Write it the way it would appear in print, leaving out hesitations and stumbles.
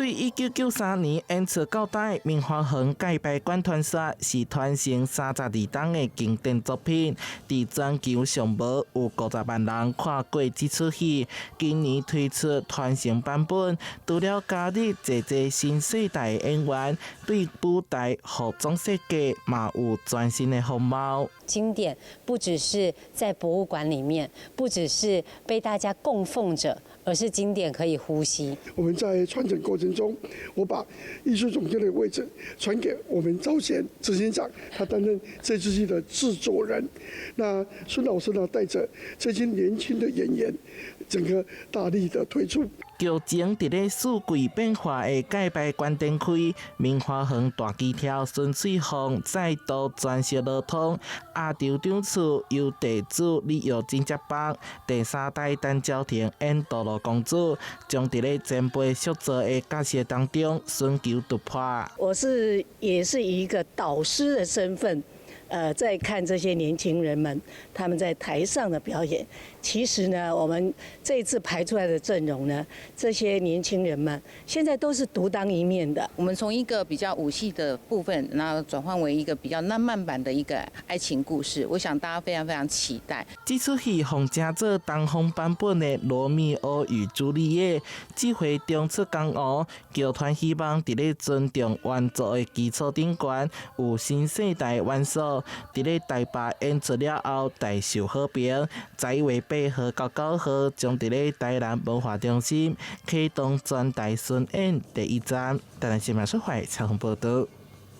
对1993年演出到底，明华园界牌管团说是传承32档的经典作品，在全球上无有50万人看过这出戏。今年推出传承版本，除了加入侪新世代演员，对舞台服装设计嘛有全新的风貌。经典不只是在博物馆里面，不只是被大家供奉着，而是经典可以呼吸。我们在传承过程中，我把艺术总监的位置传给我们赵贤执行长，他担任这出戏的制作人。那孙老师呢，带着这些年轻的演员，整个大力的推出。剧情伫咧四季变化的界牌关灯开，明华园大机跳孙翠凤再度转色落通，亚洲长处由地主李玉珍接棒，第3代陈娇婷演堕落公主，将伫咧前辈塑造的角色当中寻求突破。我也是以一个导师的身份。在看这些年轻人们他们在台上的表演，其实呢，我们这一次排出来的阵容呢，这些年轻人们现在都是独当一面的。我们从一个比较武戏的部分，然后转换为一个比较浪漫版的一个爱情故事，我想大家非常非常期待。这出戏奉正做东方版本的《罗密欧与朱丽叶》，这回中出江湖，剧团希望伫咧尊重原作的基础顶悬，有新世代元素。伫咧台北演出了后大受好评，11月8号到9号将伫咧台南文化中心启动全台巡演第1站。台南新闻社会采访报道。